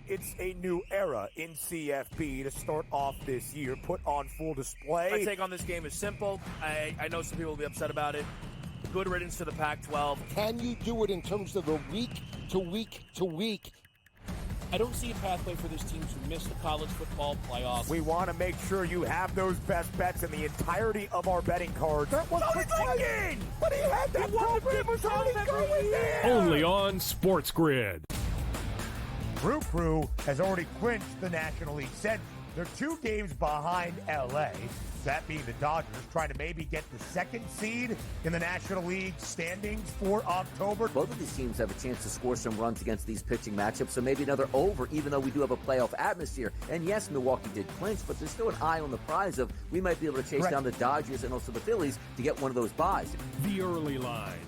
it's a new era in CFP to start off this year, put on full display. My take on this game is simple. I know some people will be upset about it. Good riddance to the Pac-12. Can you do it in terms of a week to week to week? I don't see a pathway for this team to miss the college football playoffs. We want to make sure you have those best bets in the entirety of our betting cards. That was thinking! But he had that program was already going there! Only on SportsGrid. Brew Crew has already clinched the National League Central. They're 2 games behind LA, that being the Dodgers, trying to maybe get the 2nd seed in the National League standings for October. Both of these teams have a chance to score some runs against these pitching matchups, so maybe another over, even though we do have a playoff atmosphere. And yes, Milwaukee did clinch, but there's still an eye on the prize of we might be able to chase down the Dodgers and also the Phillies to get one of those buys. The early line.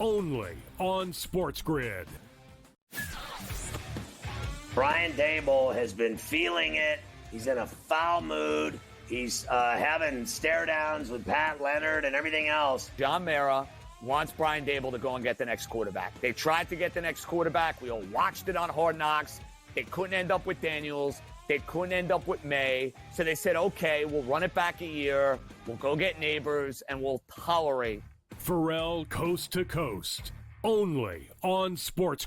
Only on SportsGrid. Brian Daboll has been feeling it. He's in a foul mood. He's having stare downs with Pat Leonard and everything else. John Mara wants Brian Daboll to go and get the next quarterback. They tried to get the next quarterback. We all watched it on Hard Knocks. They couldn't end up with Daniels. They couldn't end up with May. So they said, okay, we'll run it back a year. We'll go get Neighbors, and we'll tolerate. Pharrell Coast to Coast. Only on Sports.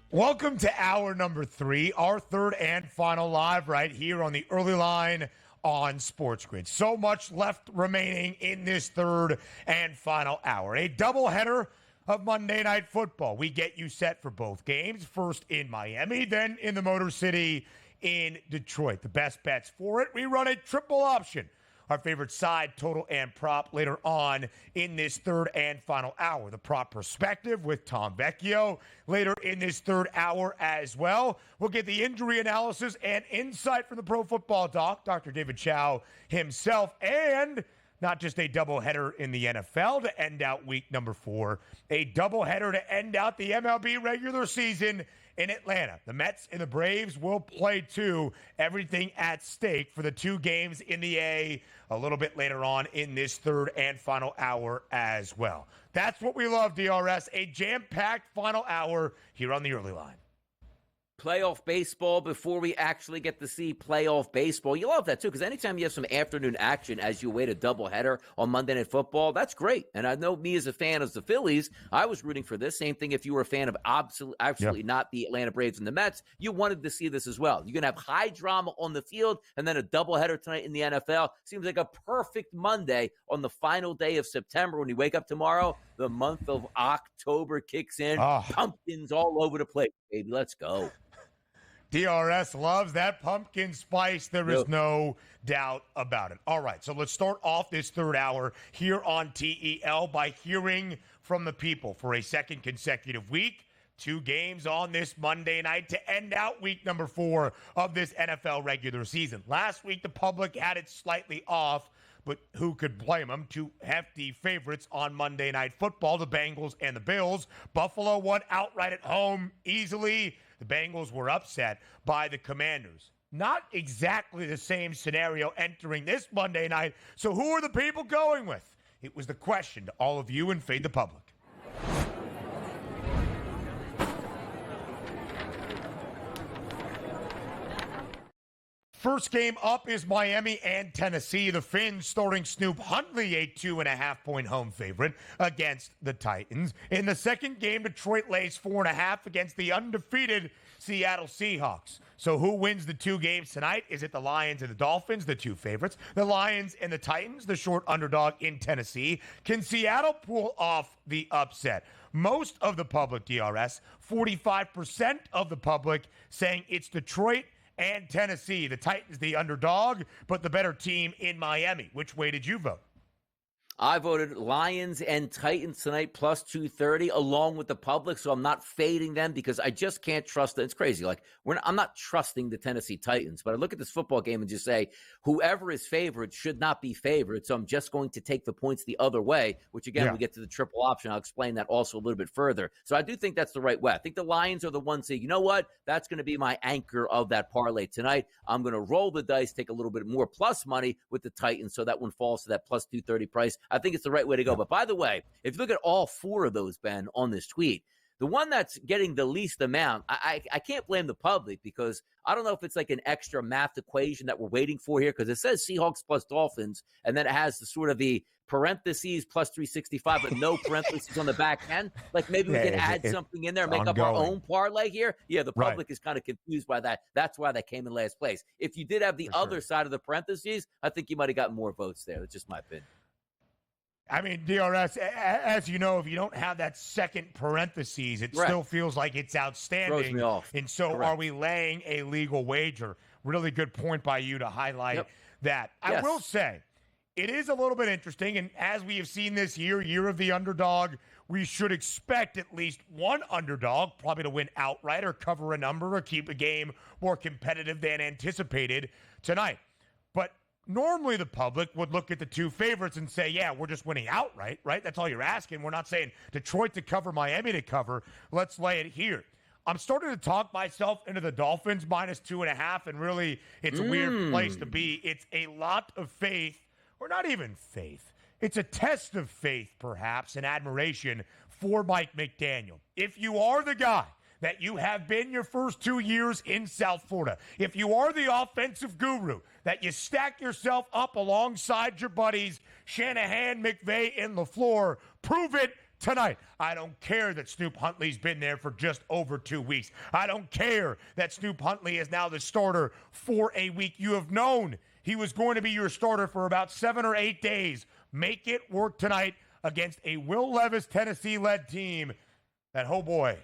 Welcome to hour number 3, our third and final live right here on the early line on SportsGrid. So much left remaining in this third and final hour. A doubleheader of Monday Night Football. We get you set for both games, first in Miami, then in the Motor City in Detroit. The best bets for it, we run a triple option. Our favorite side, total, and prop later on in this third and final hour. The prop perspective with Tom Vecchio later in this third hour as well. We'll get the injury analysis and insight from the Pro Football Doc, Dr. David Chao himself, and not just a doubleheader in the NFL to end out week number 4, a doubleheader to end out the MLB regular season in Atlanta. The Mets and the Braves will play too. Everything at stake for the 2 games in the A a little bit later on in this third and final hour as well. That's what we love, DRS. A jam-packed final hour here on the early line. Playoff baseball before we actually get to see playoff baseball. You love that, too, because anytime you have some afternoon action as you wait a doubleheader on Monday Night Football, that's great. And I know me as a fan of the Phillies, I was rooting for this. Same thing if you were a fan of absolutely not the Atlanta Braves and the Mets. You wanted to see this as well. You're going to have high drama on the field and then a doubleheader tonight in the NFL. Seems like a perfect Monday on the final day of September. When you wake up tomorrow, the month of October kicks in. Pumpkins all over the place, baby. Let's go. DRS loves that pumpkin spice. There is no doubt about it. All right, so let's start off this third hour here on TEL by hearing from the people for a second consecutive week. 2 games on this Monday night to end out week number 4 of this NFL regular season. Last week, the public had it slightly off, but who could blame them? 2 hefty favorites on Monday Night Football, the Bengals and the Bills. Buffalo won outright at home easily. The Bengals were upset by the Commanders. Not exactly the same scenario entering this Monday night. So who are the people going with? It was the question to all of you in Fade the Public. First game up is Miami and Tennessee. The Fins starting Snoop Huntley, a 2.5-point home favorite against the Titans. In the second game, Detroit lays 4.5 against the undefeated Seattle Seahawks. So who wins the 2 games tonight? Is it the Lions and the Dolphins, the 2 favorites? The Lions and the Titans, the short underdog in Tennessee. Can Seattle pull off the upset? Most of the public, DRS, 45% of the public saying it's Detroit and Tennessee. The Titans, the underdog, but the better team in Miami. Which way did you vote? I voted Lions and Titans tonight plus 230 along with the public, so I'm not fading them because I just can't trust them. It's crazy. Like I'm not trusting the Tennessee Titans, but I look at this football game and just say whoever is favored should not be favored. So I'm just going to take the points the other way, which again, we get to the triple option. I'll explain that also a little bit further. So I do think that's the right way. I think the Lions are the ones say, you know what? That's going to be my anchor of that parlay tonight. I'm going to roll the dice, take a little bit more plus money with the Titans. So that one falls to that plus 230 price. I think it's the right way to go. But by the way, if you look at all four of those, Ben, on this tweet, the one that's getting the least amount, I can't blame the public because I don't know if it's like an extra math equation that we're waiting for here because it says Seahawks plus Dolphins, and then it has the sort of the parentheses plus 365, but no parentheses on the back end. Like maybe we can add something in there, make up our own parlay here. Yeah, the public is kind of confused by that. That's why they came in last place. If you did have the other side of the parentheses, I think you might have gotten more votes there. That's just my opinion. I mean, DRS, as you know, if you don't have that second parentheses, it still feels like it's outstanding. Throws me off. And so are we laying a legal wager? Really good point by you to highlight that. I will say, it is a little bit interesting, and as we have seen this year of the underdog, we should expect at least one underdog probably to win outright or cover a number or keep a game more competitive than anticipated tonight. But normally the public would look at the two favorites and say, yeah, we're just winning outright, right? That's all you're asking. We're not saying Detroit to cover, Miami to cover. Let's lay it here. I'm starting to talk myself into the Dolphins minus 2.5, and really it's a weird place to be. It's a lot of faith, or not even faith. It's a test of faith, perhaps, and admiration for Mike McDaniel. If you are the guy that you have been your first 2 years in South Florida, if you are the offensive guru, that you stack yourself up alongside your buddies, Shanahan, McVay, and LaFleur, prove it tonight. I don't care that Snoop Huntley's been there for just over 2 weeks. I don't care that Snoop Huntley is now the starter for a week. You have known he was going to be your starter for about 7 or 8 days. Make it work tonight against a Will Levis Tennessee-led team that, oh boy,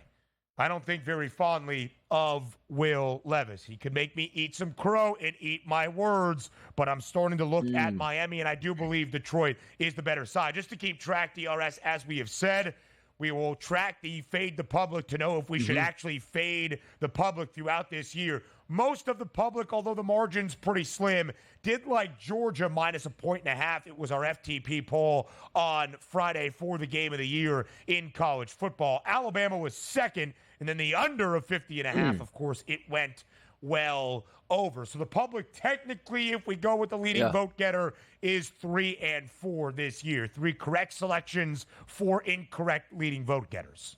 I don't think very fondly of Will Levis. He could make me eat some crow and eat my words, but I'm starting to look at Miami, and I do believe Detroit is the better side. Just to keep track, DRS, as we have said, we will track the fade the public to know if we should actually fade the public throughout this year. Most of the public, although the margin's pretty slim, did like Georgia minus 1.5. It was our FTP poll on Friday for the game of the year in college football. Alabama was second, and then the under of 50.5, of course, it went well over. So the public, technically, if we go with the leading vote getter, is 3 and 4 this year. 3 correct selections, 4 incorrect leading vote getters.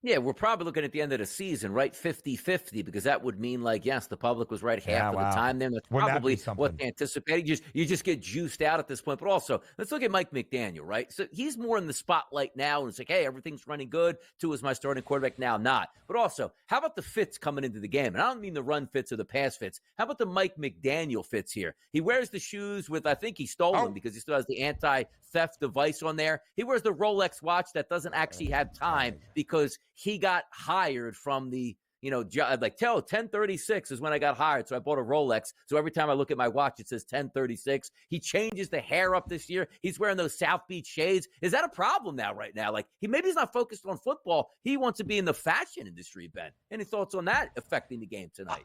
Yeah, we're probably looking at the end of the season, right? 50-50, because that would mean, like, yes, the public was right half of the time there. That's probably what they anticipated. You just get juiced out at this point. But also, let's look at Mike McDaniel, right? So he's more in the spotlight now, and it's like, hey, everything's running good. Tua is my starting quarterback now, not. But also, how about the fits coming into the game? And I don't mean the run fits or the pass fits. How about the Mike McDaniel fits here? He wears the shoes with, I think he stole them because he still has the anti-theft device on there. He wears the Rolex watch that doesn't actually have time because he got hired from the, like 10:36 is when I got hired. So I bought a Rolex. So every time I look at my watch, it says 10:36. He changes the hair up this year. He's wearing those South Beach shades. Is that a problem now right now? Like maybe he's not focused on football. He wants to be in the fashion industry, Ben. Any thoughts on that affecting the game tonight?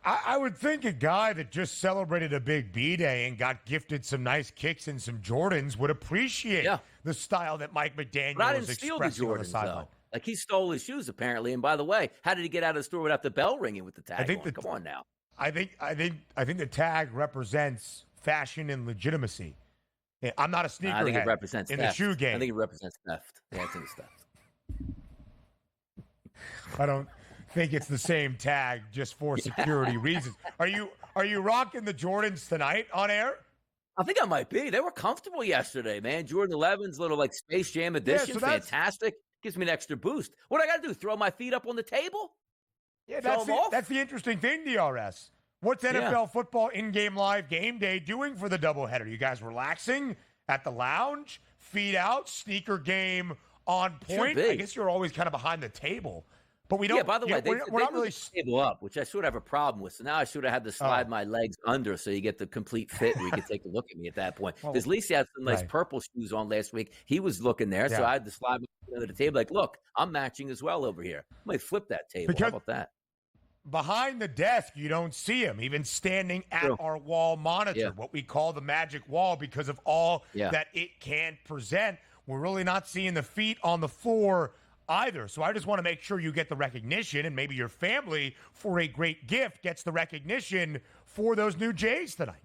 I would think a guy that just celebrated a big B-Day and got gifted some nice kicks and some Jordans would appreciate the style that Mike McDaniel is expressing on the sideline. Like he stole his shoes apparently, and by the way, how did he get out of the store without the bell ringing with the tag on? Come on now. I think the tag represents fashion and legitimacy. I'm not a sneakerhead. I think it represents in theft. The shoe game. I think it represents theft. Yeah, I think it's theft. I don't think it's the same tag just for security reasons. Are you rocking the Jordans tonight on air? I think I might be. They were comfortable yesterday, man. Jordan 11's little like Space Jam edition, fantastic. Gives me an extra boost. What do I got to do? Throw my feet up on the table? Yeah, that's the interesting thing, DRS. What's NFL football in-game live game day doing for the doubleheader? You guys relaxing at the lounge, feet out, sneaker game on point? I guess you're always kind of behind the table. But we don't. Yeah, by the way, we're not really. moved the table up, which I sort of have a problem with. So now I sort of had to slide my legs under so you get the complete fit where you can take a look at me at that point. Because Lisa had some nice purple shoes on last week. He was looking there, so I had to slide under the table. Like, look, I'm matching as well over here. I might flip that table. How about that? Behind the desk, you don't see him, even standing at our wall monitor, what we call the magic wall, because of all that it can present. We're really not seeing the feet on the floor either. So I just want to make sure you get the recognition, and maybe your family, for a great gift, gets the recognition for those new Jays tonight.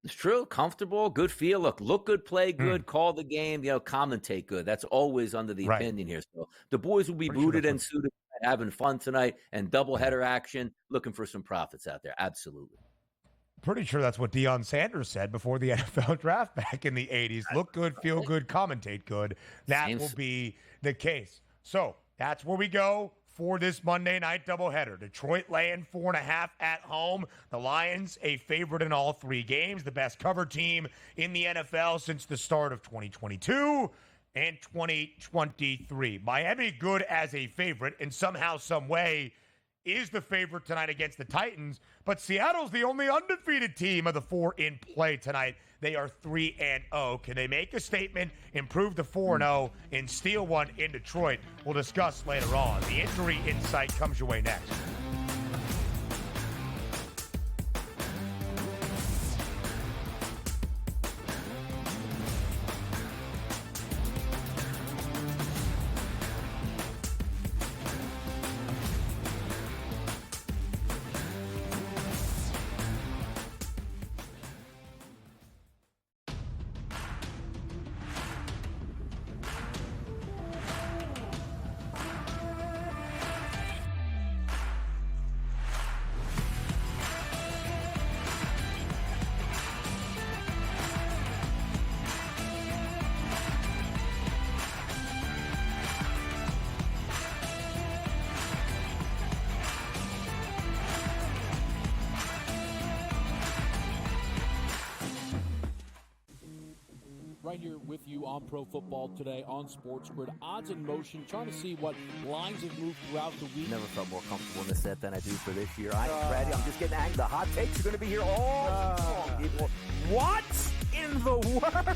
It's true. Comfortable, good feel. Look good, play good, call the game, commentate good. That's always under the opinion here. So the boys will be booted and suited, having fun tonight, and doubleheader action, looking for some profits out there. Absolutely. Pretty sure that's what Deion Sanders said before the NFL draft back in the 80s. Look good, feel good, commentate good. That will be the case. So that's where we go for this Monday night doubleheader. Detroit laying 4.5 at home. The Lions, a favorite in all 3 games. The best cover team in the NFL since the start of 2022 and 2023. Miami good as a favorite, and somehow, some way, is the favorite tonight against the Titans. But Seattle's the only undefeated team of the 4 in play tonight. They are 3-0. Can they make a statement, improve to 4-0, and steal one in Detroit? We'll discuss later on. The injury insight comes your way next. Right here with you on Pro Football Today on SportsGrid. Odds in motion, trying to see what lines have moved throughout the week. Never felt more comfortable in this set than I do for this year. I am ready. I'm just getting angry. The hot takes are going to be here all long, people. What in the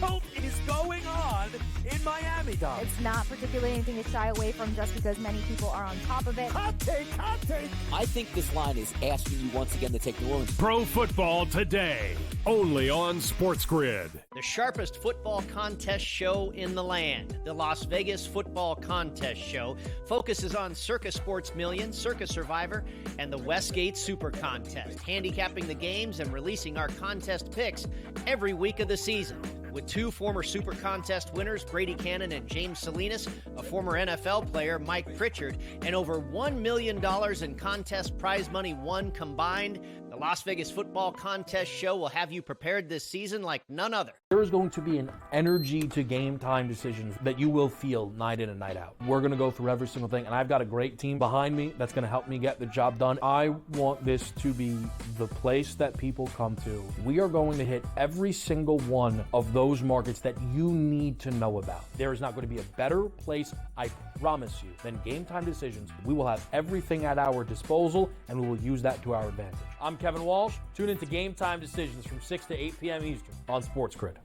world is going on in Miami, Dom? It's not particularly anything to shy away from just because many people are on top of it. Hot take, hot take. I think this line is asking you once again to take New Orleans. Pro Football Today, only on SportsGrid. The sharpest football contest show in the land, the Las Vegas Football Contest Show, focuses on Circa Sports Million, Circa Survivor, and the Westgate Super Contest, handicapping the games and releasing our contest picks every week of the season. With 2 former Super Contest winners, Brady Cannon and James Salinas, a former NFL player, Mike Pritchard, and over $1 million in contest prize money won combined, the Las Vegas Football Contest Show will have you prepared this season like none other. There is going to be an energy to game time decisions that you will feel night in and night out. We're going to go through every single thing, and I've got a great team behind me that's going to help me get the job done. I want this to be the place that people come to. We are going to hit every single one of those markets that you need to know about. There is not going to be a better place, I promise you, than Game Time Decisions. We will have everything at our disposal, and we will use that to our advantage. I'm Kevin Walsh. Tune into Game Time Decisions from 6 to 8 p.m. Eastern on SportsGrid.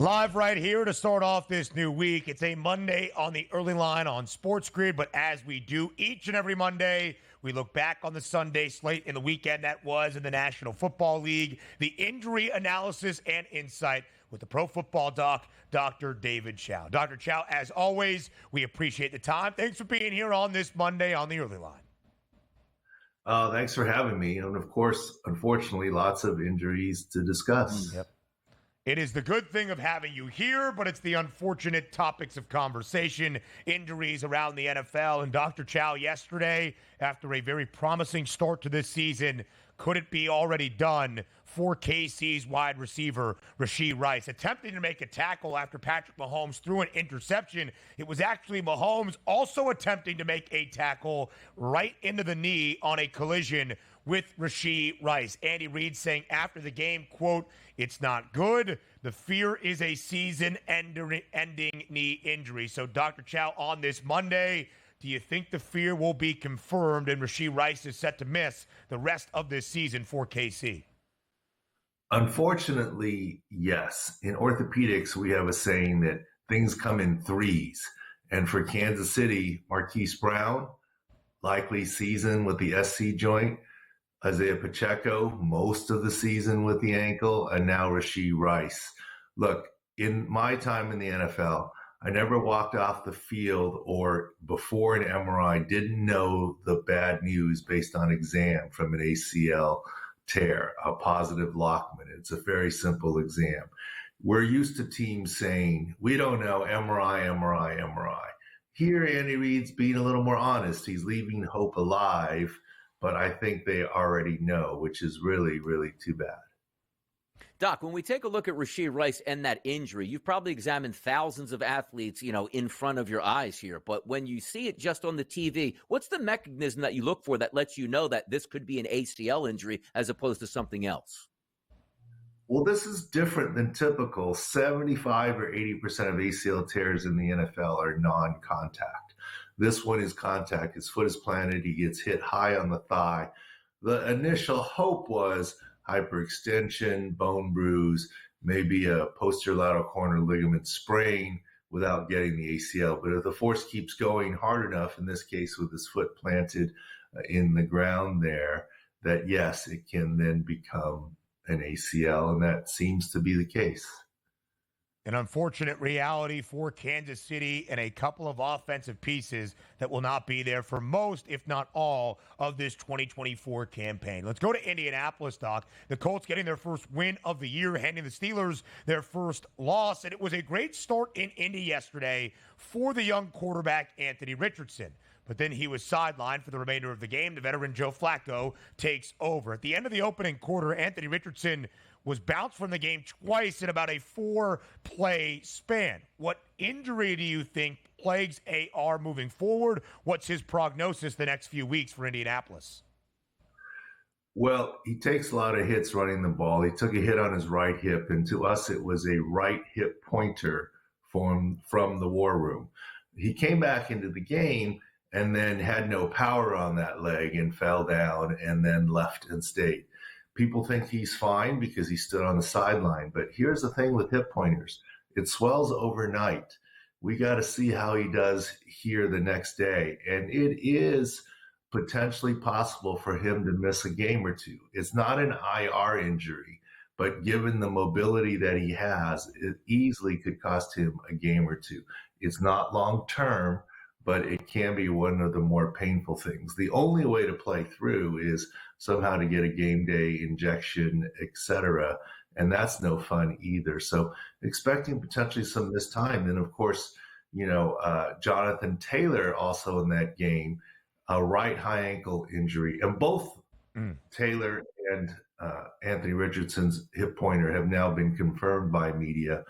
Live right here to start off this new week. It's a Monday on the early line on SportsGrid, but as we do each and every Monday, we look back on the Sunday slate in the weekend that was in the National Football League, the injury analysis and insight with the Pro Football Doc, Dr. David Chao. Dr. Chao, as always, we appreciate the time. Thanks for being here on this Monday on the early line. Thanks for having me. And of course, unfortunately, lots of injuries to discuss. Yep. It is the good thing of having you here, but it's the unfortunate topics of conversation, injuries around the NFL. And Dr. Chao yesterday, after a very promising start to this season, could it be already done for KC's wide receiver, Rashee Rice? Attempting to make a tackle after Patrick Mahomes threw an interception. It was actually Mahomes also attempting to make a tackle right into the knee on a collision with Rashee Rice. Andy Reid saying after the game, quote, "It's not good. The fear is a season-ending knee injury." So, Dr. Chao, on this Monday, do you think the fear will be confirmed and Rashee Rice is set to miss the rest of this season for KC? Unfortunately, yes. In orthopedics, we have a saying that things come in threes. And for Kansas City, Marquise Brown, likely season with the SC joint. Isaiah Pacheco, most of the season with the ankle, and now Rashee Rice. Look, in my time in the NFL, I never walked off the field or before an MRI didn't know the bad news based on exam from an ACL tear, a positive Lockman. It's a very simple exam. We're used to teams saying, we don't know, MRI, MRI, MRI. Here, Andy Reid's being a little more honest. He's leaving hope alive, but I think they already know, which is really, really too bad. Doc, when we take a look at Rashee Rice and that injury, you've probably examined thousands of athletes, in front of your eyes here. But when you see it just on the TV, what's the mechanism that you look for that lets you know that this could be an ACL injury as opposed to something else? Well, this is different than typical. 75 or 80% of ACL tears in the NFL are non-contact. This one is contact. His foot is planted. He gets hit high on the thigh. The initial hope was hyperextension, bone bruise, maybe a posterior lateral corner ligament sprain without getting the ACL. But if the force keeps going hard enough, in this case with his foot planted in the ground there, that yes, it can then become an ACL, and that seems to be the case. An unfortunate reality for Kansas City and a couple of offensive pieces that will not be there for most, if not all, of this 2024 campaign. Let's go to Indianapolis, Doc. The Colts getting their first win of the year, handing the Steelers their first loss. And it was a great start in Indy yesterday for the young quarterback, Anthony Richardson. But then he was sidelined for the remainder of the game. The veteran Joe Flacco takes over. At the end of the opening quarter, Anthony Richardson was bounced from the game twice in about a 4-play span. What injury do you think plagues AR moving forward? What's his prognosis the next few weeks for Indianapolis? Well, he takes a lot of hits running the ball. He took a hit on his right hip, and to us, it was a right hip pointer from the war room. He came back into the game and then had no power on that leg and fell down and then left and stayed. People think he's fine because he stood on the sideline. But here's the thing with hip pointers. It swells overnight. We got to see how he does here the next day. And it is potentially possible for him to miss a game or two. It's not an IR injury, but given the mobility that he has, it easily could cost him a game or two. It's not long-term, but it can be one of the more painful things. The only way to play through is somehow to get a game day injection, etc., and that's no fun either. So expecting potentially some missed time. And of course, Jonathan Taylor also in that game, a right high ankle injury, and both Taylor and Anthony Richardson's hip pointer have now been confirmed by media.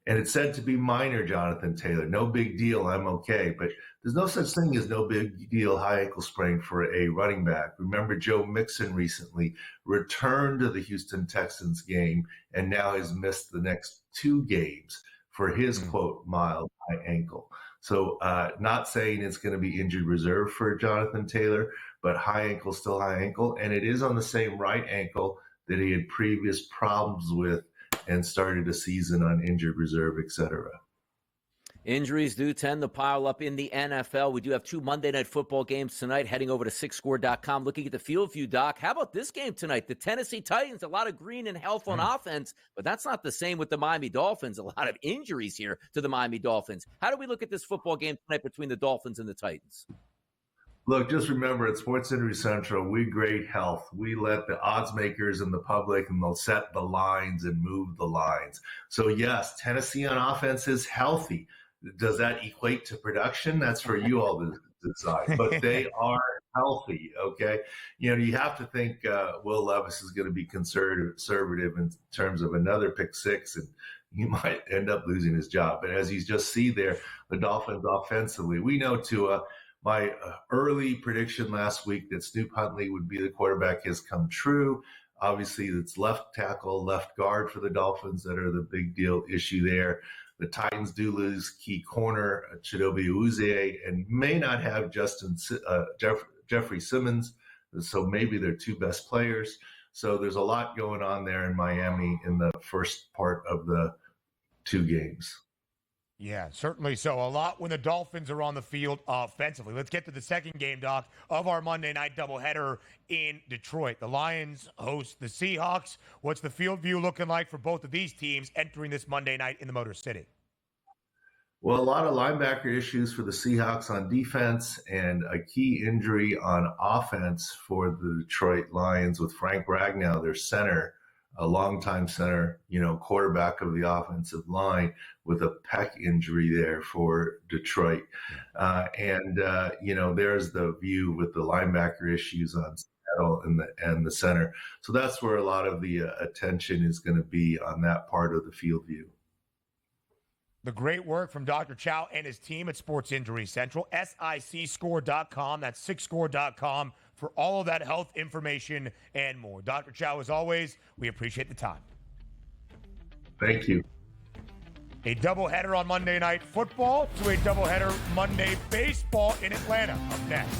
And it's said to be minor, Jonathan Taylor. No big deal. I'm okay. But there's no such thing as no big deal high ankle sprain for a running back. Remember, Joe Mixon recently returned to the Houston Texans game and now has missed the next 2 games for his, quote, mild high ankle. So not saying it's going to be injured reserve for Jonathan Taylor, but high ankle, still high ankle. And it is on the same right ankle that he had previous problems with and started a season on injured reserve, etc. Injuries do tend to pile up in the NFL. We do have 2 Monday Night Football games tonight. Heading over to SixScore.com, looking at the field view, Doc. How about this game tonight? The Tennessee Titans, a lot of green and health on offense, but that's not the same with the Miami Dolphins. A lot of injuries here to the Miami Dolphins. How do we look at this football game tonight between the Dolphins and the Titans? Look, just remember at Sports Injury Central, we grade health. We let the odds makers and the public, and they'll set the lines and move the lines. So yes, Tennessee on offense is healthy. Does that equate to production? That's for you all to decide. But they are healthy. Okay, you have to think Will Levis is going to be conservative in terms of another pick six, and he might end up losing his job. But as you just see there, the Dolphins offensively, we know to my early prediction last week that Snoop Huntley would be the quarterback has come true. Obviously, it's left tackle, left guard for the Dolphins that are the big deal issue there. The Titans do lose key corner Chidobe Awuzie and may not have Jeffrey Simmons, so maybe their two best players. So there's a lot going on there in Miami in the first part of the two games. Yeah, certainly so. A lot when the Dolphins are on the field offensively. Let's get to the second game, Doc, of our Monday night doubleheader in Detroit. The Lions host the Seahawks. What's the field view looking like for both of these teams entering this Monday night in the Motor City? Well, a lot of linebacker issues for the Seahawks on defense and a key injury on offense for the Detroit Lions with Frank Ragnow, their center, a longtime center, quarterback of the offensive line with a pec injury there for Detroit. There's the view with the linebacker issues on Seattle and the center. So that's where a lot of the attention is going to be on that part of the field view. The great work from Dr. Chao and his team at Sports Injury Central, SICScore.com. That's SICScore.com for all of that health information and more. Dr. Chao, as always, we appreciate the time. Thank you. A doubleheader on Monday Night Football to a doubleheader Monday Baseball in Atlanta up next.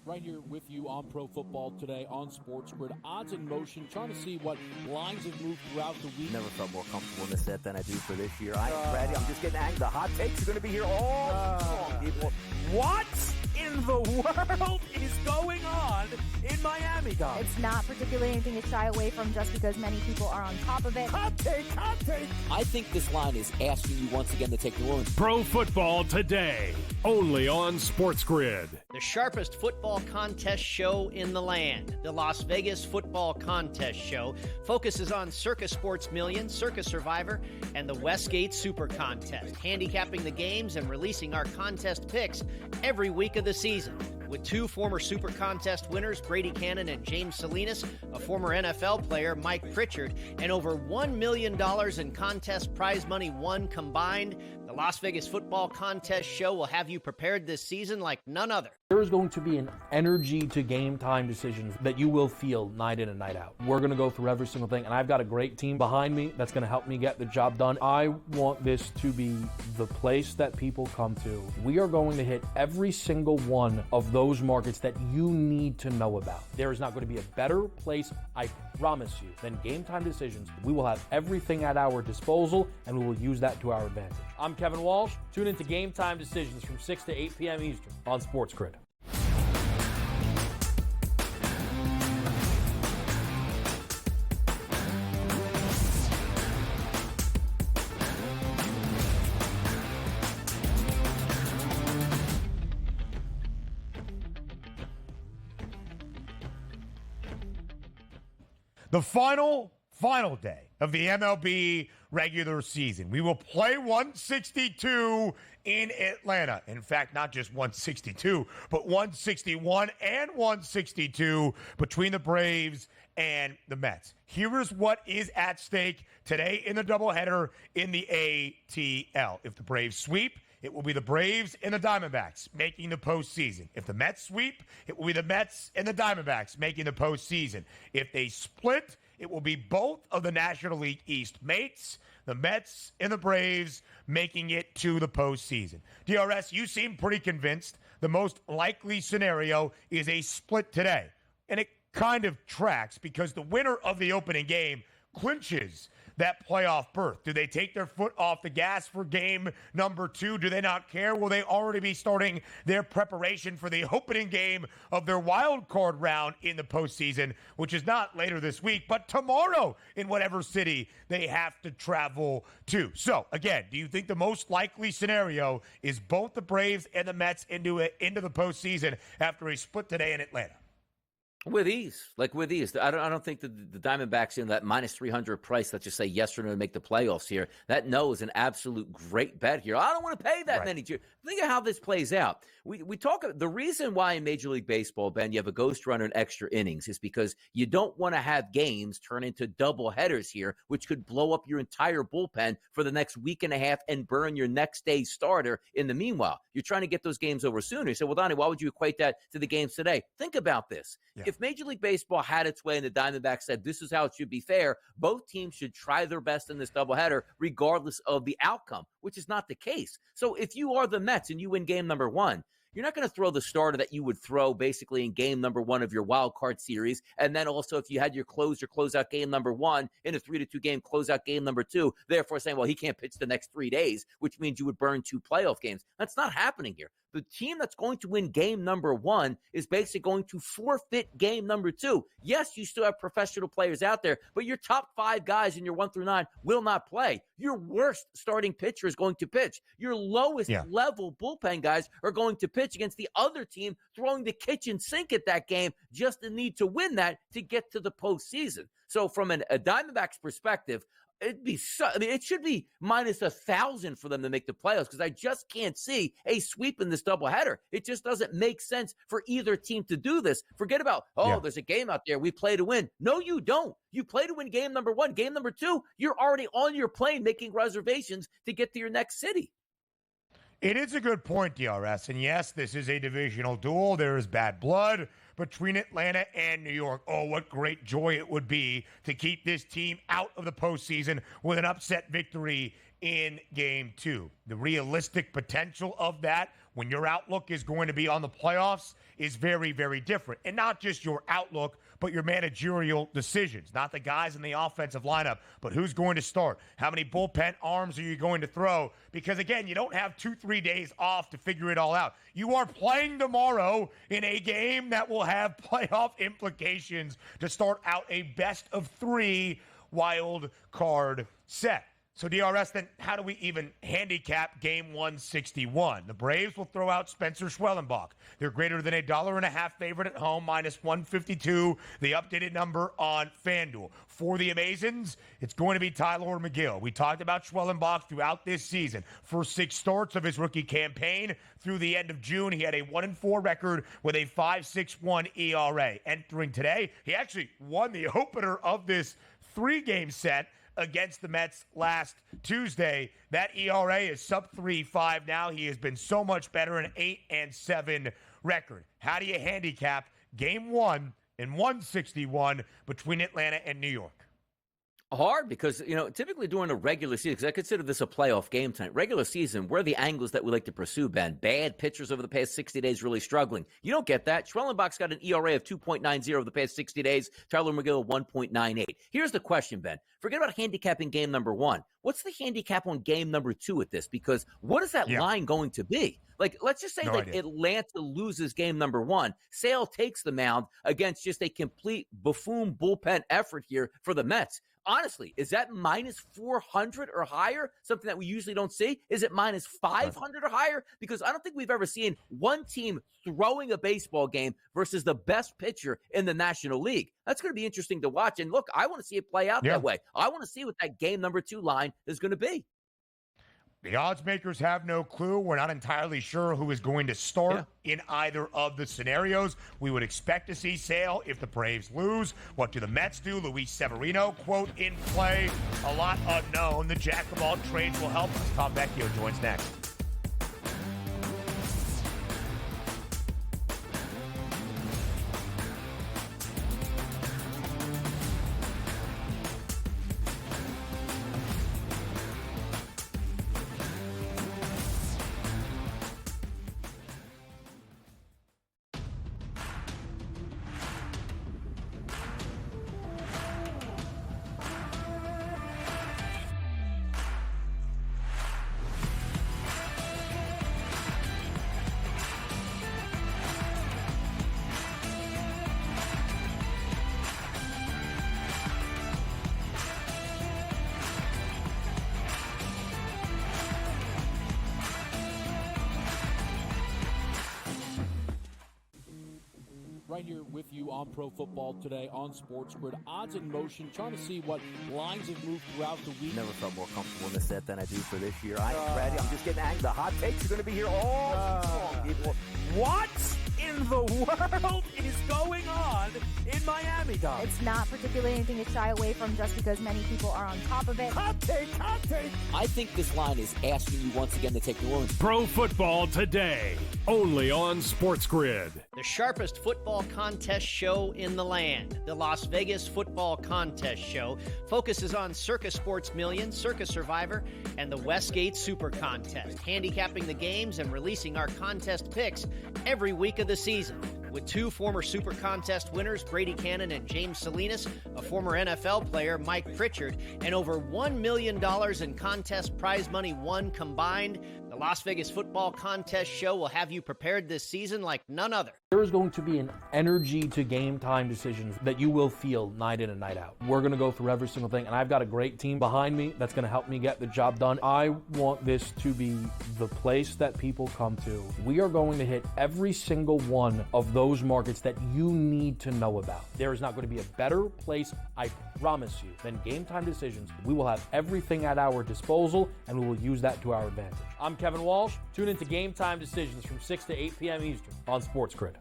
Right here with you on Pro Football Today on SportsGrid. Odds in motion, trying to see what lines have moved throughout the week. Never felt more comfortable in this set than I do for this year. Freddie, I'm just getting angry. The hot takes are going to be here all people. What in the world is going on in Miami, Dom? It's not particularly anything to shy away from just because many people are on top of it. Hot take, hot take. I think this line is asking you once again to take New Orleans. Pro Football Today, only on SportsGrid. The sharpest football contest show in the land, the Las Vegas Football Contest Show, focuses on Circa Sports Million, Circa Survivor, and the Westgate Super Contest, handicapping the games and releasing our contest picks every week of the season. With two former Super Contest winners, Brady Cannon and James Salinas, a former NFL player, Mike Pritchard, and over $1 million in contest prize money won combined, the Las Vegas Football Contest Show will have you prepared this season like none other. There is going to be an energy to game time decisions that you will feel night in and night out. We're going to go through every single thing, and I've got a great team behind me that's going to help me get the job done. I want this to be the place that people come to. We are going to hit every single one of those markets that you need to know about. There is not going to be a better place, I promise you, than Game Time Decisions. We will have everything at our disposal, and we will use that to our advantage. I'm Kevin Walsh. Tune into Game Time Decisions from 6 to 8 p.m. Eastern on SportsGrid. The final day of the MLB regular season. We will play 162 in Atlanta. In fact, not just 162, but 161 and 162 between the Braves and the Mets. Here is what is at stake today in the doubleheader in the ATL. If the Braves sweep, it will be the Braves and the Diamondbacks making the postseason. If the Mets sweep, it will be the Mets and the Diamondbacks making the postseason. If they split, it will be both of the National League East mates, the Mets and the Braves, making it to the postseason. DRS, you seem pretty convinced the most likely scenario is a split today. And it kind of tracks because the winner of the opening game clinches that playoff berth. Do they take their foot off the gas for game number 2? Do they not care? Will they already be starting their preparation for the opening game of their wild card round in the postseason, which is not later this week, but tomorrow in whatever city they have to travel to? So, again, do you think the most likely scenario is both the Braves and the Mets into the postseason after a split today in Atlanta? With ease. I don't think the Diamondbacks in that minus 300 price, let's just say yes or no to make the playoffs here. That no is an absolute great bet here. I don't want to pay that many. Think of how this plays out. We talk, the reason why in Major League Baseball, Ben, you have a ghost runner in extra innings is because you don't want to have games turn into double headers here, which could blow up your entire bullpen for the next week and a half and burn your next day's starter in the meanwhile. You're trying to get those games over sooner. You say, well, Donnie, why would you equate that to the games today? Think about this. Yeah. If Major League Baseball had its way and the Diamondbacks said this is how it should be fair, both teams should try their best in this doubleheader regardless of the outcome, which is not the case. So if you are the Mets and you win game number 1, you're not going to throw the starter that you would throw basically in game number 1 of your wild card series. And then also if you had your closeout game number 1 in a 3-2 game closeout game number 2, therefore saying, well, he can't pitch the next 3 days, which means you would burn 2 playoff games. That's not happening here. The team that's going to win game number 1 is basically going to forfeit game number 2. Yes, you still have professional players out there, but your top 5 guys in your 1 through 9 will not play. Your worst starting pitcher is going to pitch. Your lowest level bullpen guys are going to pitch against the other team throwing the kitchen sink at that game, just the need to win that to get to the postseason. So from a Diamondbacks perspective, it should be minus 1,000 for them to make the playoffs because I just can't see a sweep in this doubleheader. It just doesn't make sense for either team to do this. Forget about, there's a game out there. We play to win. No, you don't. You play to win game number 1. Game number 2, you're already on your plane making reservations to get to your next city. It is a good point, DRS. And yes, this is a divisional duel. There is bad blood between Atlanta and New York. Oh, what great joy it would be to keep this team out of the postseason with an upset victory in Game 2. The realistic potential of that when your outlook is going to be on the playoffs is very, very different. And not just your outlook, but your managerial decisions. Not the guys in the offensive lineup, but who's going to start? How many bullpen arms are you going to throw? Because, again, you don't have 2-3 days off to figure it all out. You are playing tomorrow in a game that will have playoff implications to start out a best-of-3 wild card set. So, DRS, then how do we even handicap Game 161? The Braves will throw out Spencer Schwellenbach. They're greater than $1.50 favorite at home, minus 152, the updated number on FanDuel. For the Amazons, it's going to be Tyler McGill. We talked about Schwellenbach throughout this season. First 6 starts of his rookie campaign through the end of June, he had a 1-4 record with a 5.61 ERA. Entering today, he actually won the opener of this 3-game set against the Mets last Tuesday. That ERA is sub 3.5 now. He has been so much better, an 8-7 record. How do you handicap Game 1 in 161 between Atlanta and New York? Hard because, typically during a regular season, because I consider this a playoff game tonight, regular season, where are the angles that we like to pursue, Ben? Bad pitchers over the past 60 days really struggling. You don't get that. Schwellenbach's got an ERA of 2.90 over the past 60 days. Tyler McGill, 1.98. Here's the question, Ben. Forget about handicapping game number 1. What's the handicap on game number 2 at this? Because what is that line going to be? Let's just say Atlanta loses game number 1. Sale takes the mound against just a complete buffoon bullpen effort here for the Mets. Honestly, is that minus 400 or higher? Something that we usually don't see? Is it minus 500 or higher? Because I don't think we've ever seen one team throwing a baseball game versus the best pitcher in the National League. That's going to be interesting to watch. And look, I want to see it play out that way. I want to see what that game number 2 line is going to be. The odds makers have no clue. We're not entirely sure who is going to start in either of the scenarios. We would expect to see Sale if the Braves lose. What do the Mets do? Luis Severino, quote, in play. A lot unknown. The jack of all trades will help us. Tom Vecchio joins next. right here with you on Pro Football Today on SportsGrid. Odds in motion, trying to see what lines have moved throughout the week. Never felt more comfortable in this set than I do for this year. I'm ready. I'm just getting angry. The hot takes are going to be here all season long, people. What in the world is going on in Miami, Dom? It's not particularly anything to shy away from just because many people are on top of it. Hot take, hot take. I think this line is asking you once again to take the Orleans. Pro Football Today, only on SportsGrid. The sharpest football contest show in the land, the Las Vegas Football Contest Show, focuses on Circus Sports Million, Circus Survivor, and the Westgate Super Contest, handicapping the games and releasing our contest picks every week of the season. With two former Super Contest winners, Brady Cannon and James Salinas, a former NFL player, Mike Pritchard, and over $1 million in contest prize money won combined, the Las Vegas Football Contest Show will have you prepared this season like none other. There is going to be an energy to game time decisions that you will feel night in and night out. We're going to go through every single thing, and I've got a great team behind me that's going to help me get the job done. I want this to be the place that people come to. We are going to hit every single one of those markets that you need to know about. There is not going to be a better place, I promise you, than game time decisions. We will have everything at our disposal, and we will use that to our advantage. I'm Kevin Walsh. Tune into Game Time Decisions from 6 to 8 p.m. Eastern on SportsGrid.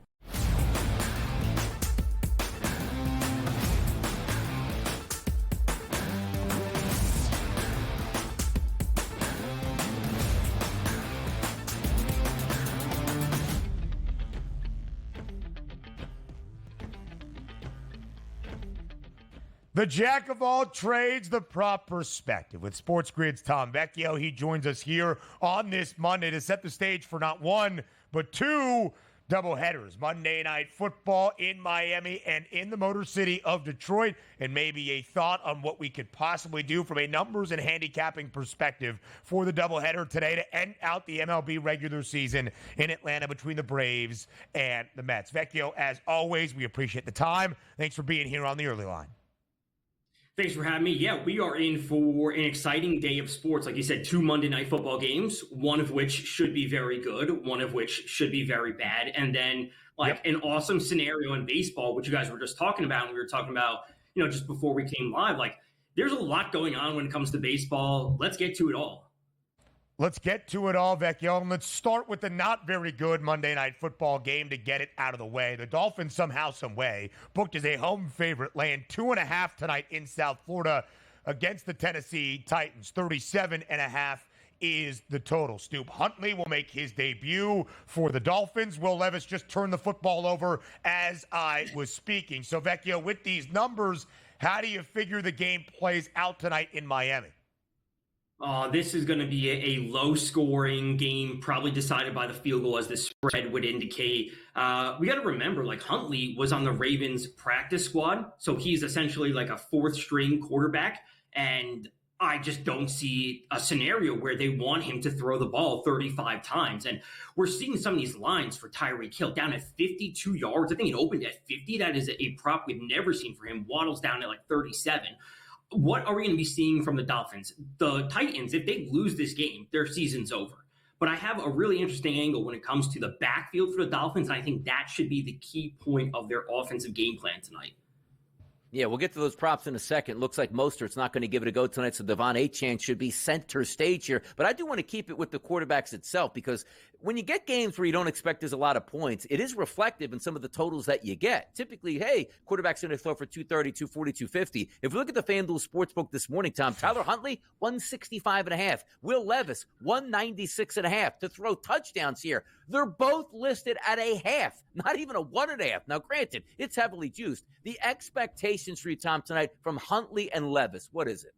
The jack of all trades, the prop perspective. With SportsGrid's Tom Vecchio, he joins us here on this Monday to set the stage for not one, but two doubleheaders. Monday Night Football in Miami and in the Motor City of Detroit, and maybe a thought on what we could possibly do from a numbers and handicapping perspective for the doubleheader today to end out the MLB regular season in Atlanta between the Braves and the Mets. Vecchio, as always, we appreciate the time. Thanks for being here on the early line. Thanks for having me. Yeah, we are in for an exciting day of sports. Like you said, two Monday Night Football games, one of which should be very good, one of which should be very bad. And then an awesome scenario in baseball, which you guys were just talking about. And we were talking about, just before we came live, there's a lot going on when it comes to baseball. Let's get to it all. Let's get to it all, Vecchio, and let's start with the not very good Monday Night Football game to get it out of the way. The Dolphins somehow, some way, booked as a home favorite, laying 2.5 tonight in South Florida against the Tennessee Titans. 37.5 is the total. Snoop Huntley will make his debut for the Dolphins. Will Levis just turned the football over as I was speaking. So, Vecchio, with these numbers, how do you figure the game plays out tonight in Miami? This is going to be a low-scoring game, probably decided by the field goal, as the spread would indicate. We got to remember, Huntley was on the Ravens practice squad, so he's essentially like a fourth-string quarterback, and I just don't see a scenario where they want him to throw the ball 35 times. And we're seeing some of these lines for Tyreek Hill down at 52 yards. I think it opened at 50. That is a prop we've never seen for him. Waddle's down at 37. What are we going to be seeing from the Dolphins? The Titans, if they lose this game, their season's over. But I have a really interesting angle when it comes to the backfield for the Dolphins, and I think that should be the key point of their offensive game plan tonight. Yeah, we'll get to those props in a second. Looks like Mostert's not going to give it a go tonight, so Devon Achane should be center stage here. But I do want to keep it with the quarterbacks itself, because when you get games where you don't expect there's a lot of points, it is reflective in some of the totals that you get. Typically, hey, quarterback's going to throw for 230, 240, 250. If we look at the FanDuel Sportsbook this morning, Tom, Tyler Huntley, 165.5. Will Levis, 196.5 to throw touchdowns here. They're both listed at a half, not even a 1.5. Now, granted, it's heavily juiced. The expectations for you, Tom, tonight from Huntley and Levis, what is it?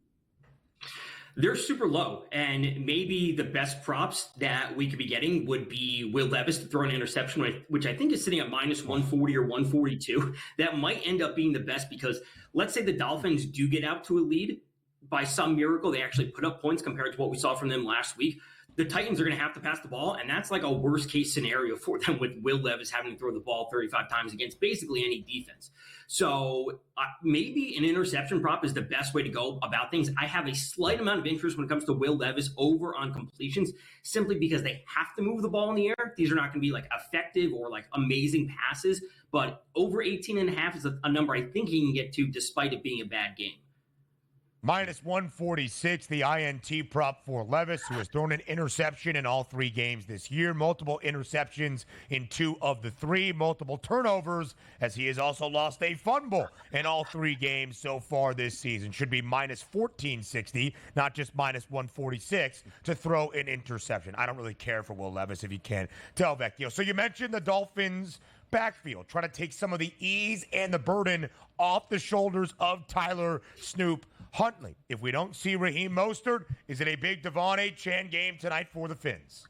They're super low, and maybe the best props that we could be getting would be Will Levis to throw an interception, which I think is sitting at minus 140 or 142. That might end up being the best, because let's say the Dolphins do get out to a lead. By some miracle, they actually put up points compared to what we saw from them last week. the Titans are going to have to pass the ball, and that's like a worst-case scenario for them with Will Levis having to throw the ball 35 times against basically any defense. So maybe an interception prop is the best way to go about things. I have a slight amount of interest when it comes to Will Levis over on completions simply because they have to move the ball in the air. These are not going to be like effective or like amazing passes, but over 18.5 is a number I think he can get to despite it being a bad game. Minus 146, the INT prop for Levis, who has thrown an interception in all 3 games this year, multiple interceptions in 2 of the 3, multiple turnovers, as he has also lost a fumble in all 3 games so far this season. Should be minus 1460, not just minus 146 to throw an interception. I don't really care for Will Levis, if you can't tell, Vecchio. So you mentioned the Dolphins' backfield, trying to take some of the ease and the burden off the shoulders of Tyler Snoop Huntley. If we don't see Raheem Mostert, is it a big Devon Achane game tonight for the Finns?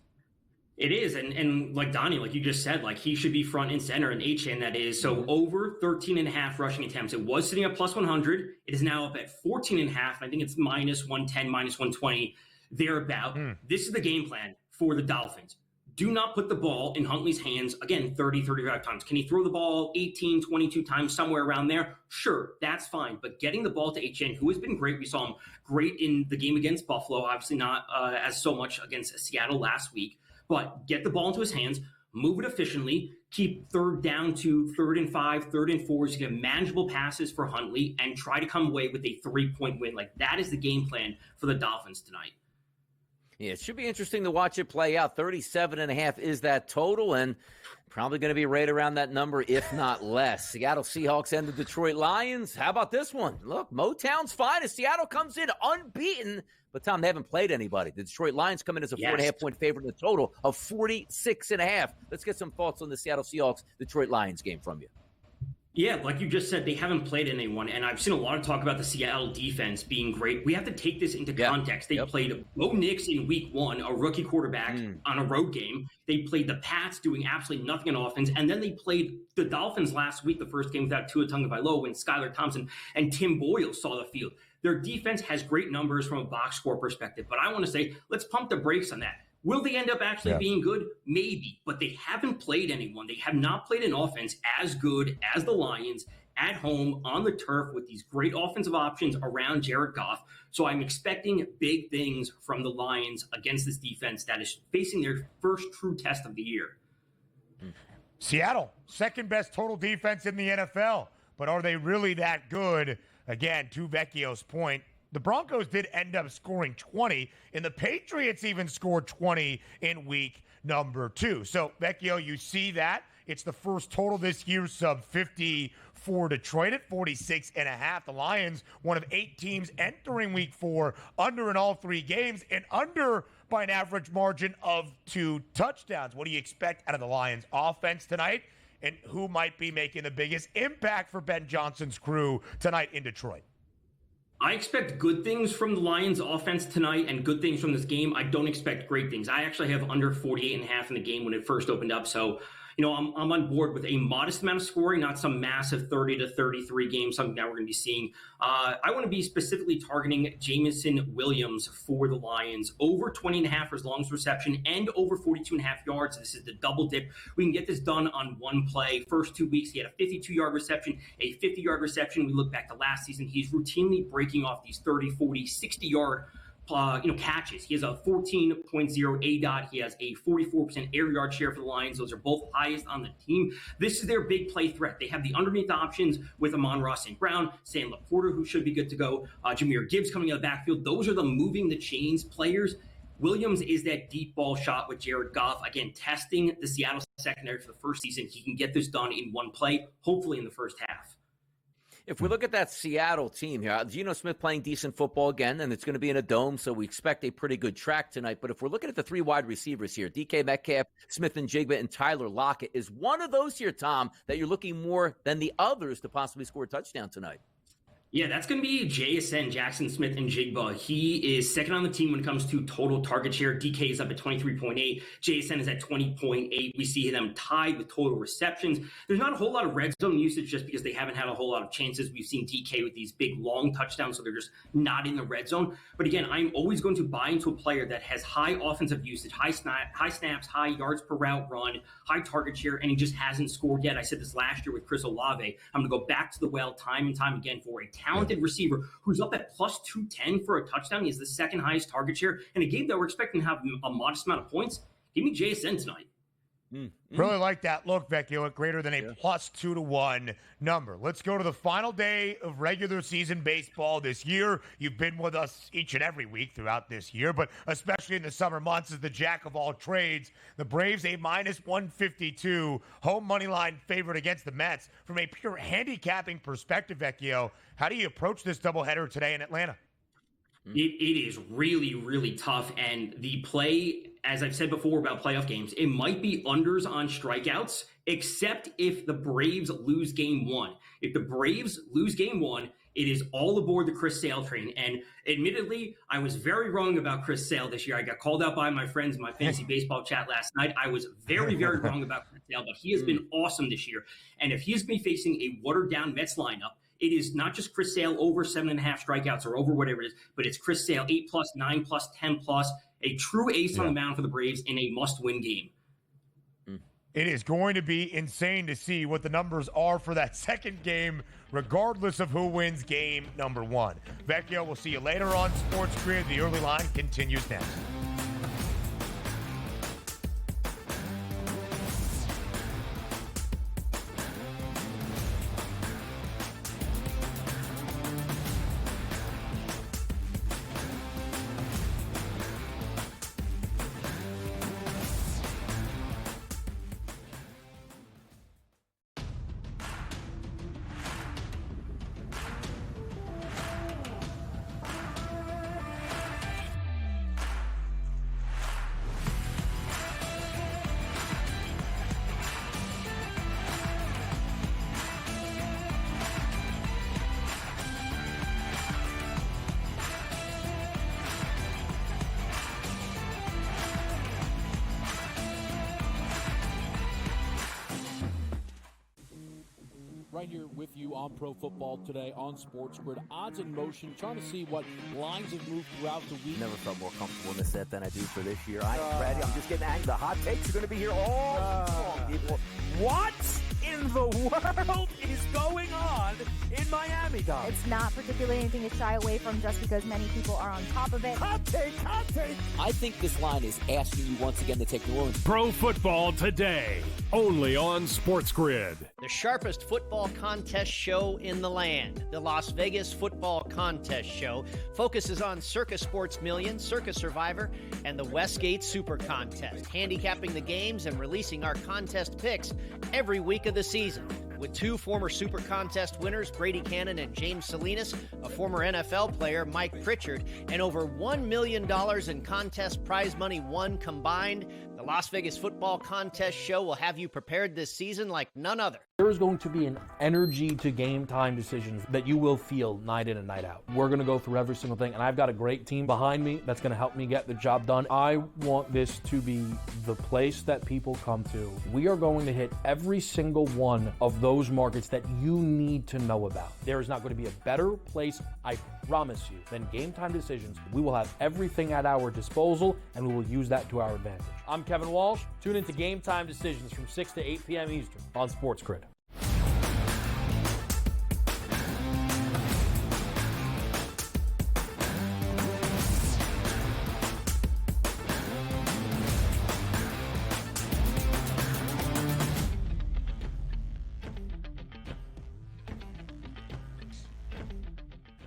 It is, and like Donnie, like you just said, like he should be front and center, and Achane that is. So over 13.5 rushing attempts. It was sitting at plus 100. It is now up at 14.5. I think it's minus 110, minus 120, thereabout. This is the game plan for the Dolphins. Do not put the ball in Huntley's hands, again, 30, 35 times. Can he throw the ball 18, 22 times, somewhere around there? Sure, that's fine. But getting the ball to Achane, who has been great. We saw him great in the game against Buffalo, obviously not as so much against Seattle last week. But get the ball into his hands, move it efficiently, keep third down to 3rd and 5, 3rd and 4s, get manageable passes for Huntley, and try to come away with a 3-point win. Like, that is the game plan for the Dolphins tonight. Yeah, it should be interesting to watch it play out. 37.5 is that total, and probably going to be right around that number, if not less. Seattle Seahawks and the Detroit Lions. How about this one? Look, Motown's fine as Seattle comes in unbeaten. But, Tom, they haven't played anybody. The Detroit Lions come in as a 4.5-point favorite in a total of 46.5. Let's get some thoughts on the Seattle Seahawks-Detroit Lions game from you. Yeah, like you just said, they haven't played anyone, and I've seen a lot of talk about the Seattle defense being great. We have to take this into context. They played Bo Nix in week 1, a rookie quarterback, on a road game. They played the Pats doing absolutely nothing on offense, and then they played the Dolphins last week, the first game without Tua Tagovailoa, when Skylar Thompson and Tim Boyle saw the field. Their defense has great numbers from a box score perspective, but I want to say, let's pump the brakes on that. Will they end up actually being good? Maybe, but they haven't played anyone. They have not played an offense as good as the Lions at home on the turf with these great offensive options around Jared Goff. So I'm expecting big things from the Lions against this defense that is facing their first true test of the year. Seattle, second best total defense in the NFL, but are they really that good? Again, to Vecchio's point, the Broncos did end up scoring 20, and the Patriots even scored 20 in week number 2. So, Vecchio, you see that. It's the first total this year, sub 50 for Detroit at 46.5. The Lions, one of 8 teams entering week 4, under in all 3 games, and under by an average margin of 2 touchdowns. What do you expect out of the Lions offense tonight? And who might be making the biggest impact for Ben Johnson's crew tonight in Detroit? I expect good things from the Lions offense tonight and good things from this game. I don't expect great things. I actually have under 48.5 in the game when it first opened up. So, you know, I'm on board with a modest amount of scoring, not some massive 30 to 33 game, something that we're going to be seeing. I want to be specifically targeting Jameson Williams for the Lions. Over 20.5 for his longest reception and over 42.5 yards. This is the double dip. We can get this done on one play. First 2 weeks, he had a 52-yard reception, a 50-yard reception. We look back to last season. He's routinely breaking off these 30, 40, 60-yard catches. He has a 14.0 ADOT. He has a 44% air yard share for the Lions. Those are both highest on the team. This is their big play threat. They have the underneath options with Amon-Ra St. Brown, Sam Laporta, who should be good to go, Jahmyr Gibbs coming out of the backfield. Those are the moving the chains players. Williams is that deep ball shot with Jared Goff. Again, testing the Seattle secondary for the first season. He can get this done in one play, hopefully in the first half. If we look at that Seattle team here, Geno Smith playing decent football again, and it's going to be in a dome, so we expect a pretty good track tonight. But if we're looking at the 3 wide receivers here, DK Metcalf, Smith and Jigba, and Tyler Lockett, is one of those here, Tom, that you're looking more than the others to possibly score a touchdown tonight? Yeah, that's going to be JSN, Jackson Smith and Jigba. He is second on the team when it comes to total target share. DK is up at 23.8. JSN is at 20.8. We see them tied with total receptions. There's not a whole lot of red zone usage just because they haven't had a whole lot of chances. We've seen DK with these big, long touchdowns, so they're just not in the red zone. But again, I'm always going to buy into a player that has high offensive usage, high snaps, high yards per route run, high target share, and he just hasn't scored yet. I said this last year with Chris Olave. I'm going to go back to the well time and time again for a talented receiver who's up at plus 210 for a touchdown. He has the second highest target share. And a game that we're expecting to have a modest amount of points, give me JSN tonight. Really like that look, Vecchio, at greater than a plus 2-1 number. Let's go to the final day of regular season baseball this year. You've been with us each and every week throughout this year, but especially in the summer months as the jack of all trades. The Braves, a minus 152 home money line favorite against the Mets. From a pure handicapping perspective, Vecchio, how do you approach this doubleheader today in Atlanta? It is really, really tough. And the play, as I've said before about playoff games, it might be unders on strikeouts, except if the Braves lose game one. If the Braves lose game one, it is all aboard the Chris Sale train. And admittedly, I was very wrong about Chris Sale this year. I got called out by my friends in my fantasy baseball chat last night. I was very, very wrong about Chris Sale, but he has been awesome this year. And if he's going to be facing a watered-down Mets lineup, it is not just Chris Sale over 7.5 strikeouts or over whatever it is, but it's Chris Sale 8+, 9+, 10+, a true ace on the mound for the Braves in a must-win game. It is going to be insane to see what the numbers are for that second game, regardless of who wins game number one. Vecchio, we'll see you later on SportsGrid. The early line continues next. Right here with you on Pro Football Today on SportsGrid. Odds in motion, trying to see what lines have moved throughout the week. Never felt more comfortable in this set than I do for this year. Ready. I'm just getting angry. The hot takes are going to be here all long, people. What in the world is going on in Miami, Don? It's not particularly anything to shy away from just because many people are on top of it. Hot take, hot take. I think this line is asking you once again to take New Orleans. Pro Football Today, only on SportsGrid. The sharpest football contest show in the land, the Las Vegas Football Contest Show, focuses on Circus Sports Million, Circus Survivor, and the Westgate Super Contest, handicapping the games and releasing our contest picks every week of the season. With two former Super Contest winners, Brady Cannon and James Salinas, a former NFL player, Mike Pritchard, and over $1 million in contest prize money won combined, the Las Vegas Football Contest Show will have you prepared this season like none other. There is going to be an energy to game time decisions that you will feel night in and night out. We're going to go through every single thing, and I've got a great team behind me that's going to help me get the job done. I want this to be the place that people come to. We are going to hit every single one of those markets that you need to know about. There is not going to be a better place, I promise you, than Game Time Decisions. We will have everything at our disposal, and we will use that to our advantage. I'm Kevin Walsh. Tune into Game Time Decisions from 6 to 8 p.m. Eastern on SportsGrid.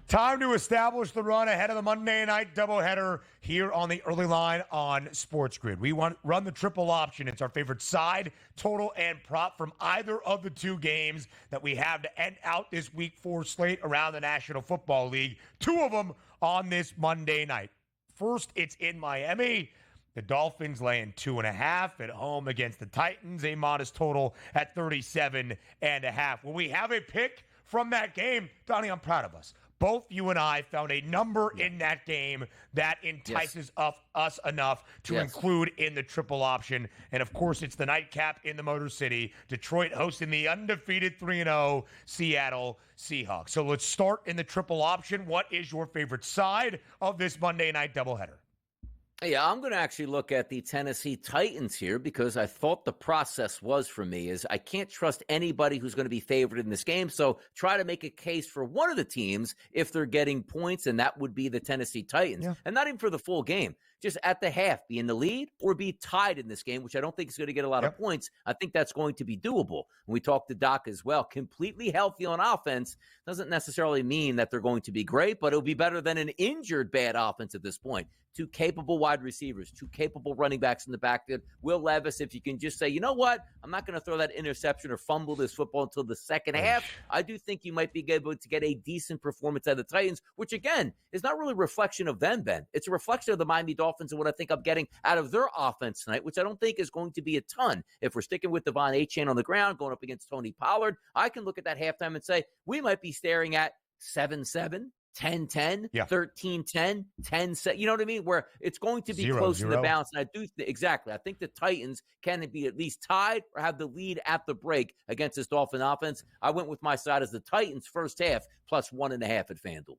Time to establish the run ahead of the Monday night doubleheader here on the early line on SportsGrid. We run the triple option. It's our favorite side, total, and prop from either of the two games that we have to end out this week 4 slate around the National Football League. 2 of them on this Monday night. First, it's in Miami. The Dolphins laying 2.5 at home against the Titans, a modest total at 37.5. Will we have a pick from that game, Donnie, I'm proud of us. Both you and I found a number in that game that entices us enough to include in the triple option. And, of course, it's the nightcap in the Motor City. Detroit hosting the undefeated 3-0 Seattle Seahawks. So let's start in the triple option. What is your favorite side of this Monday night doubleheader? Yeah, I'm going to actually look at the Tennessee Titans here because I thought the process was for me is I can't trust anybody who's going to be favored in this game. So try to make a case for one of the teams if they're getting points, and that would be the Tennessee Titans. Yeah. And not even for the full game. Just at the half, be in the lead or be tied in this game, which I don't think is going to get a lot of points. I think that's going to be doable. And we talked to Doc as well. Completely healthy on offense doesn't necessarily mean that they're going to be great, but it'll be better than an injured bad offense at this point. Two capable wide receivers, two capable running backs in the backfield. Will Levis, if you can just say, you know what, I'm not going to throw that interception or fumble this football until the second half, I do think you might be able to get a decent performance out of the Titans, which, again, is not really a reflection of them, Ben. It's a reflection of the Miami Dolphins and what I think I'm getting out of their offense tonight, which I don't think is going to be a ton. If we're sticking with Devon Achane on the ground, going up against Tony Pollard, I can look at that halftime and say we might be staring at 7-7. 10-10, 13-10, 10-7, you know what I mean? Where it's going to be close in the balance. And I do exactly. I think the Titans can be at least tied or have the lead at the break against this Dolphin offense. I went with my side as the Titans first half plus 1.5 at FanDuel.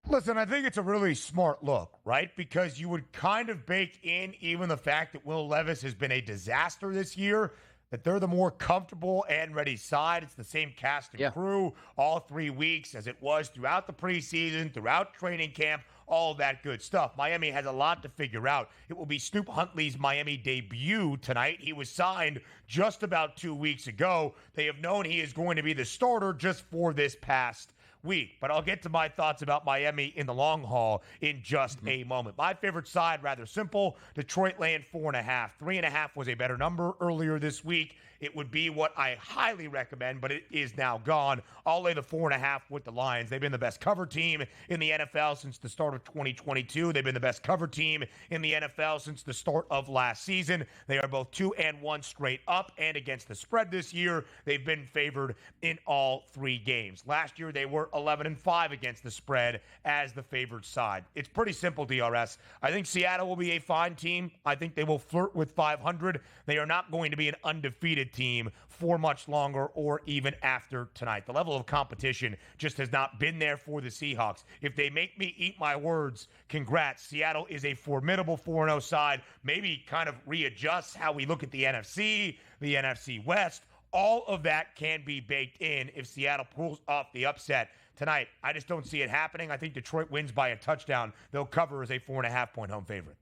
Listen, I think it's a really smart look, right? Because you would kind of bake in even the fact that Will Levis has been a disaster this year, that they're the more comfortable and ready side. It's the same cast and crew all 3 weeks as it was throughout the preseason, throughout training camp, all that good stuff. Miami has a lot to figure out. It will be Snoop Huntley's Miami debut tonight. He was signed just about 2 weeks ago. They have known he is going to be the starter just for this past week. But I'll get to my thoughts about Miami in the long haul in just a moment. My favorite side, rather simple. Detroit laying 4.5. 3.5 was a better number earlier this week. It would be what I highly recommend, but it is now gone. I'll lay the 4.5 with the Lions. They've been the best cover team in the NFL since the start of 2022. They've been the best cover team in the NFL since the start of last season. They are both 2-1 straight up and against the spread this year. They've been favored in all 3 games. Last year, they were 11-5 against the spread as the favored side. It's pretty simple, DRS. I think Seattle will be a fine team. I think they will flirt with 500. They are not going to be an undefeated team for much longer or even after tonight. The level of competition just has not been there for the Seahawks. If they make me eat my words, congrats. Seattle is a formidable 4-0 side. Maybe kind of readjusts how we look at the NFC West. All of that can be baked in if Seattle pulls off the upset tonight. I just don't see it happening. I think Detroit wins by a touchdown. They'll cover as a 4.5-point home favorite.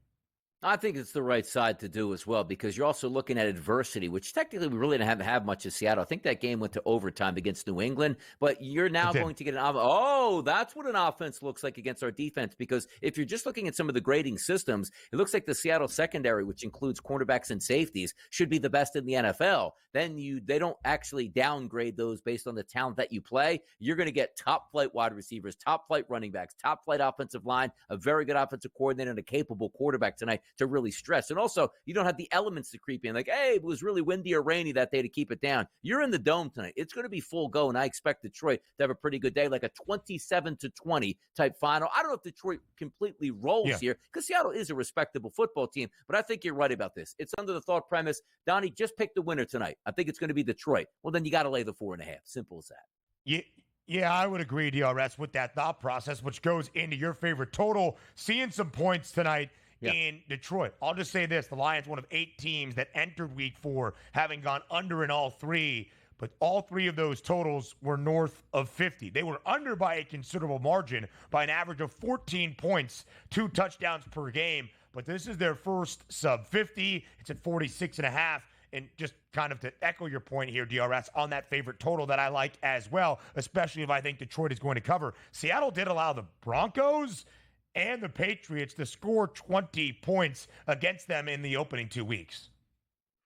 I think it's the right side to do as well because you're also looking at adversity, which technically we really didn't have much of Seattle. I think that game went to overtime against New England, but you're now going to get that's what an offense looks like against our defense, because if you're just looking at some of the grading systems, it looks like the Seattle secondary, which includes cornerbacks and safeties, should be the best in the NFL. Then they don't actually downgrade those based on the talent that you play. You're going to get top flight wide receivers, top flight running backs, top flight offensive line, a very good offensive coordinator, and a capable quarterback tonight to really stress. And also, you don't have the elements to creep in. Like, hey, it was really windy or rainy that day to keep it down. You're in the dome tonight. It's going to be full go, and I expect Detroit to have a pretty good day, like a 27-20 type final. I don't know if Detroit completely rolls here, because Seattle is a respectable football team, but I think you're right about this. It's under the thought premise, Donnie, just pick the winner tonight. I think it's going to be Detroit. Well, then you got to lay the 4.5. Simple as that. Yeah, I would agree, DRS, with that thought process, which goes into your favorite total. Seeing some points tonight in Detroit. I'll just say this. The Lions, one of 8 teams that entered week 4, having gone under in all 3, but all 3 of those totals were north of 50. They were under by a considerable margin, by an average of 14 points, 2 touchdowns per game. But this is their first sub 50. It's at 46.5. And just kind of to echo your point here, DRS, on that favorite total that I like as well, especially if I think Detroit is going to cover. Seattle did allow the Broncos and the Patriots to score 20 points against them in the opening 2 weeks.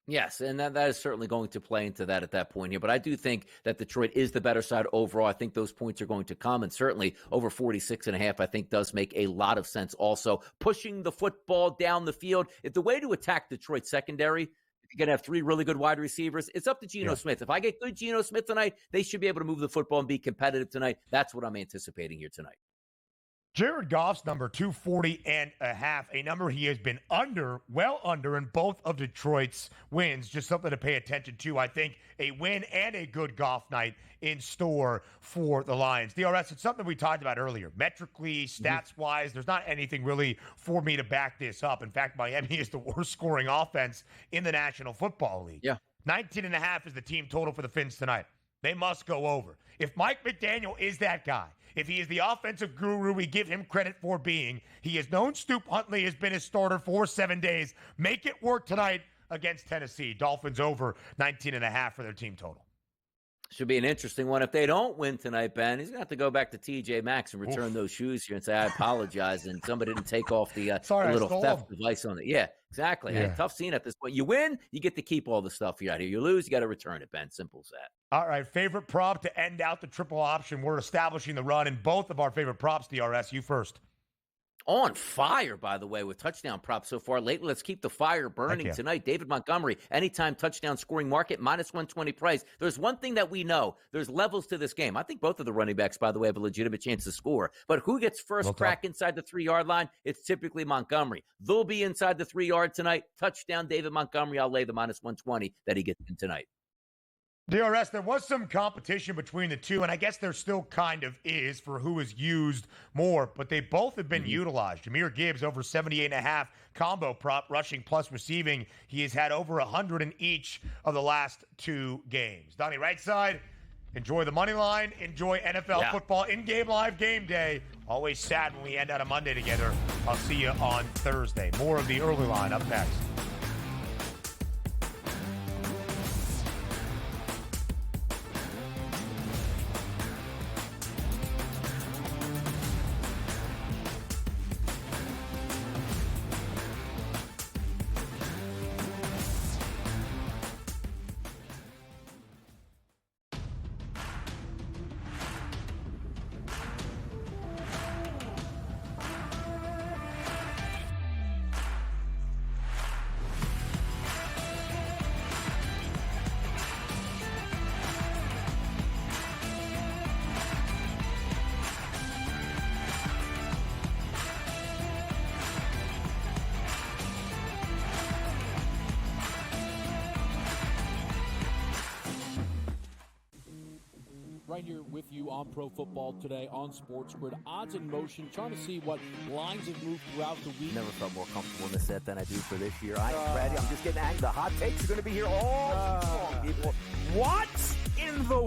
Yes, and that is certainly going to play into that at that point here. But I do think that Detroit is the better side overall. I think those points are going to come, and certainly over 46.5, I think does make a lot of sense also. Pushing the football down the field. If the way to attack Detroit secondary, if You're going to have 3 really good wide receivers. It's up to Geno Smith. If I get good Geno Smith tonight, they should be able to move the football and be competitive tonight. That's what I'm anticipating here tonight. Jared Goff's number 240.5, a number he has been well under in both of Detroit's wins. Just something to pay attention to. I think a win and a good Goff night in store for the Lions. DRS, it's something we talked about earlier. Metrically, stats-wise, there's not anything really for me to back this up. In fact, Miami is the worst scoring offense in the National Football League. Yeah. 19.5 is the team total for the Fins tonight. They must go over. If Mike McDaniel is that guy, if he is the offensive guru we give him credit for being, he has known Stoop Huntley has been his starter for 7 days. Make it work tonight against Tennessee. Dolphins over 19.5 for their team total. Should be an interesting one. If they don't win tonight, Ben, he's going to have to go back to TJ Maxx and return those shoes here and say, I apologize, and somebody didn't take off the little theft device on it. Yeah, exactly. Yeah. Hey, tough scene at this point. You win, you get to keep all the stuff you got here. You lose, you got to return it, Ben. Simple as that. All right, favorite prop to end out the triple option. We're establishing the run in both of our favorite props, DRS. You first. On fire, by the way, with touchdown props so far lately. Let's keep the fire burning tonight. David Montgomery, anytime touchdown scoring market, minus 120 price. There's one thing that we know. There's levels to this game. I think both of the running backs, by the way, have a legitimate chance to score. But who gets first crack inside the 3-yard line? It's typically Montgomery. They'll be inside the 3-yard tonight. Touchdown, David Montgomery. I'll lay the minus 120 that he gets in tonight. DRS, there was some competition between the two, and I guess there still kind of is for who is used more, but they both have been utilized. Jahmyr Gibbs over 78.5 combo prop, rushing plus receiving. He has had over 100 in each of the last 2 games. Donnie, right side, enjoy the money line, enjoy NFL football in-game live game day. Always sad when we end out a Monday together. I'll see you on Thursday. More of the early line up next. Right here with you on Pro Football Today on SportsGrid. Odds in motion, trying to see what lines have moved throughout the week. Never felt more comfortable in this set than I do for this year. Brady, I'm just getting angry. The hot takes are going to be here all people. What in the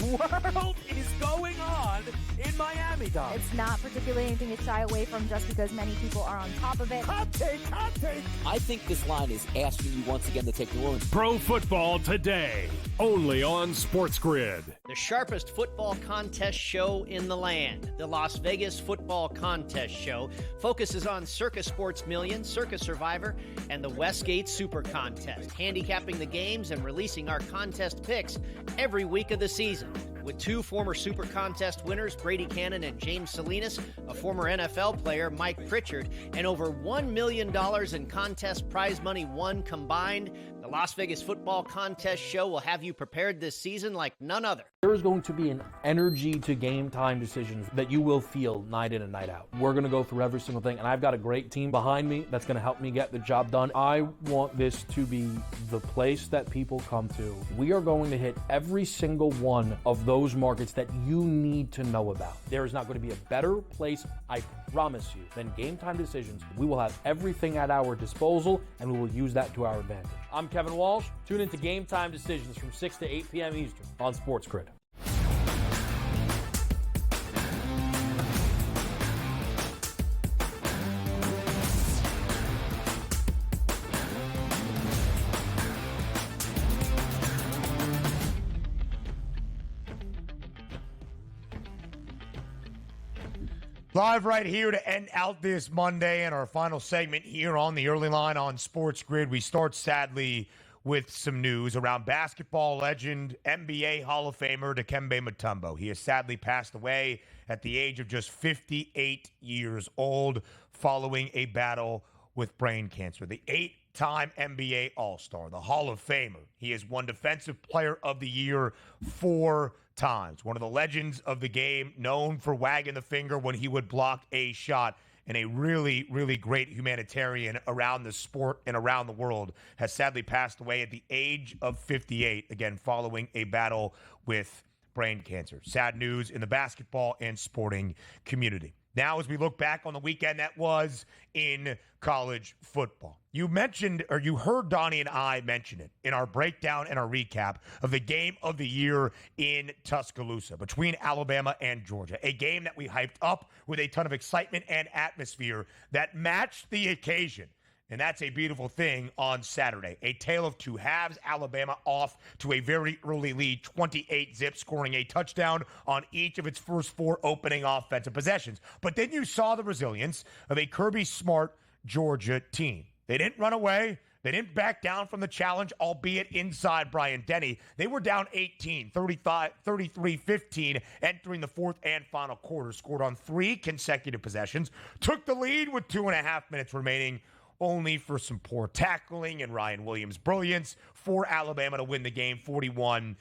world is going on in Miami, Dom? It's not particularly anything to shy away from just because many people are on top of it. Hot take, hot take. I think this line is asking you once again to take New Orleans. Pro Football Today, only on SportsGrid. The sharpest football contest show in the land, the Las Vegas Football Contest Show, focuses on Circa Sports Million, Circa Survivor, and the Westgate Super Contest, handicapping the games and releasing our contest picks every week of the season. With 2 former Super Contest winners, Brady Cannon and James Salinas, a former NFL player, Mike Pritchard, and over $1 million in contest prize money won combined, the Las Vegas Football Contest Show will have you prepared this season like none other. There is going to be an energy to game time decisions that you will feel night in and night out. We're going to go through every single thing, and I've got a great team behind me that's going to help me get the job done. I want this to be the place that people come to. We are going to hit every single one of those markets that you need to know about. There is not going to be a better place, I promise you, than Game Time Decisions. We will have everything at our disposal, and we will use that to our advantage. I'm Kevin Walsh. Tune into Game Time Decisions from 6 to 8 p.m. Eastern on SportsGrid. Live right here to end out this Monday and our final segment here on the early line on SportsGrid. We start, sadly, with some news around basketball legend, NBA Hall of Famer Dikembe Mutombo. He has sadly passed away at the age of just 58 years old following a battle with brain cancer. The 8-time NBA All-Star, the Hall of Famer. He has won Defensive Player of the Year 4 times. One of the legends of the game, known for wagging the finger when he would block a shot, and a really, really great humanitarian around the sport and around the world, has sadly passed away at the age of 58, again, following a battle with brain cancer. Sad news in the basketball and sporting community. Now, as we look back on the weekend that was in college football, you mentioned, or you heard Donnie and I mention it in our breakdown and our recap of the game of the year in Tuscaloosa between Alabama and Georgia, a game that we hyped up with a ton of excitement and atmosphere that matched the occasion. And that's a beautiful thing on Saturday. A tale of two halves. Alabama off to a very early lead, 28-zip, scoring a touchdown on each of its first 4 opening offensive possessions. But then you saw the resilience of a Kirby Smart Georgia team. They didn't run away. They didn't back down from the challenge, albeit inside Bryant-Denny. They were down 18, 33-15, entering the fourth and final quarter, scored on 3 consecutive possessions, took the lead with 2.5 minutes remaining, only for some poor tackling and Ryan Williams' brilliance for Alabama to win the game 41-34.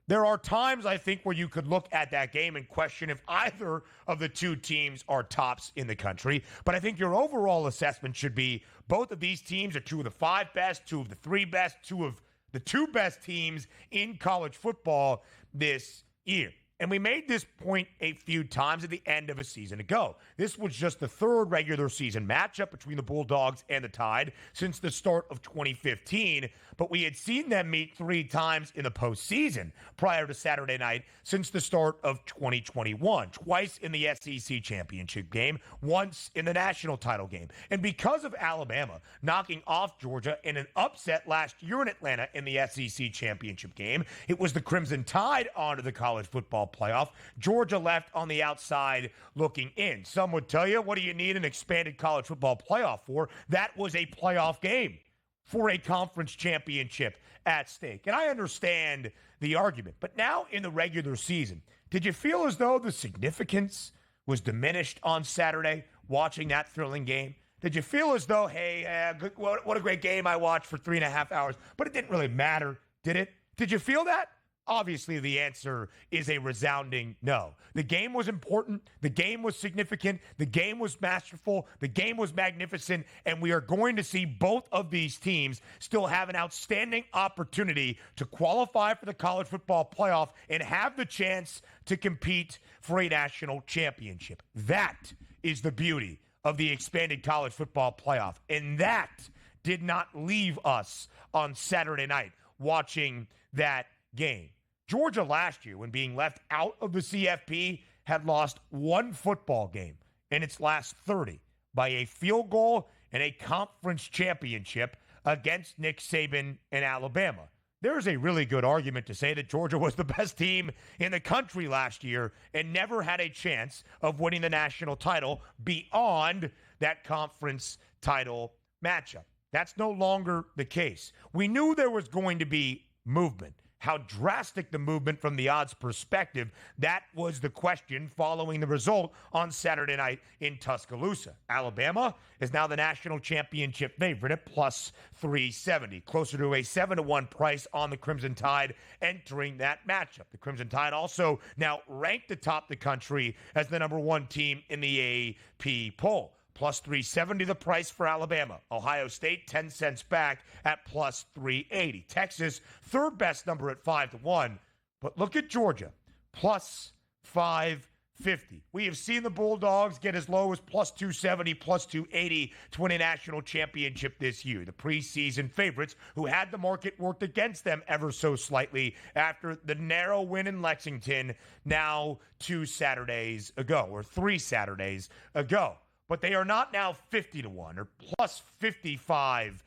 There are times, I think, where you could look at that game and question if either of the two teams are tops in the country. But I think your overall assessment should be both of these teams are 2 of the 5 best, 2 of the 3 best, 2 of the 2 best teams in college football this year. And we made this point a few times at the end of a season ago. This was just the 3rd regular season matchup between the Bulldogs and the Tide since the start of 2015. But we had seen them meet 3 times in the postseason prior to Saturday night since the start of 2021. Twice in the SEC championship game, once in the national title game. And because of Alabama knocking off Georgia in an upset last year in Atlanta in the SEC championship game, it was the Crimson Tide onto the college football playoff. Georgia left on the outside looking in. Some would tell you, what do you need an expanded college football playoff for? That was a playoff game for a conference championship at stake. And I understand the argument. But now in the regular season, did you feel as though the significance was diminished on Saturday watching that thrilling game? Did you feel as though, hey, what a great game I watched for 3.5 hours, but it didn't really matter, did it? Did you feel that? Obviously, the answer is a resounding no. The game was important. The game was significant. The game was masterful. The game was magnificent. And we are going to see both of these teams still have an outstanding opportunity to qualify for the college football playoff and have the chance to compete for a national championship. That is the beauty of the expanded college football playoff. And that did not leave us on Saturday night watching that game. Georgia last year, when being left out of the CFP, had lost 1 football game in its last 30 by a field goal and a conference championship against Nick Saban and Alabama. There's a really good argument to say that Georgia was the best team in the country last year and never had a chance of winning the national title beyond that conference title matchup. That's no longer the case. We knew there was going to be movement. How drastic the movement from the odds perspective, that was the question following the result on Saturday night in Tuscaloosa. Alabama is now the national championship favorite at plus 370, closer to a 7-1 price on the Crimson Tide entering that matchup. The Crimson Tide also now ranked atop the country as the number 1 team in the AP poll. Plus 370 the price for Alabama. Ohio State, 10 cents back at plus 380. Texas, 3rd best number at 5-1. But look at Georgia, plus 550. We have seen the Bulldogs get as low as plus 270, plus 280 to win a national championship this year. The preseason favorites who had the market worked against them ever so slightly after the narrow win in Lexington now 2 Saturdays ago, or 3 Saturdays ago. But they are not now 50-1 or plus 55-1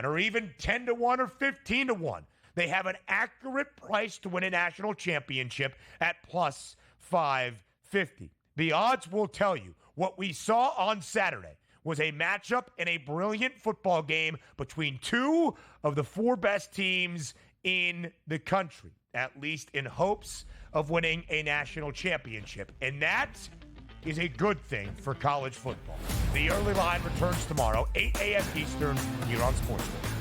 or even 10-1 or 15-1. They have an accurate price to win a national championship at plus 550. The odds will tell you what we saw on Saturday was a matchup and a brilliant football game between 2 of the 4 best teams in the country, at least in hopes of winning a national championship. And that is a good thing for college football. The early line returns tomorrow, 8 a.m. Eastern, here on SportsGrid.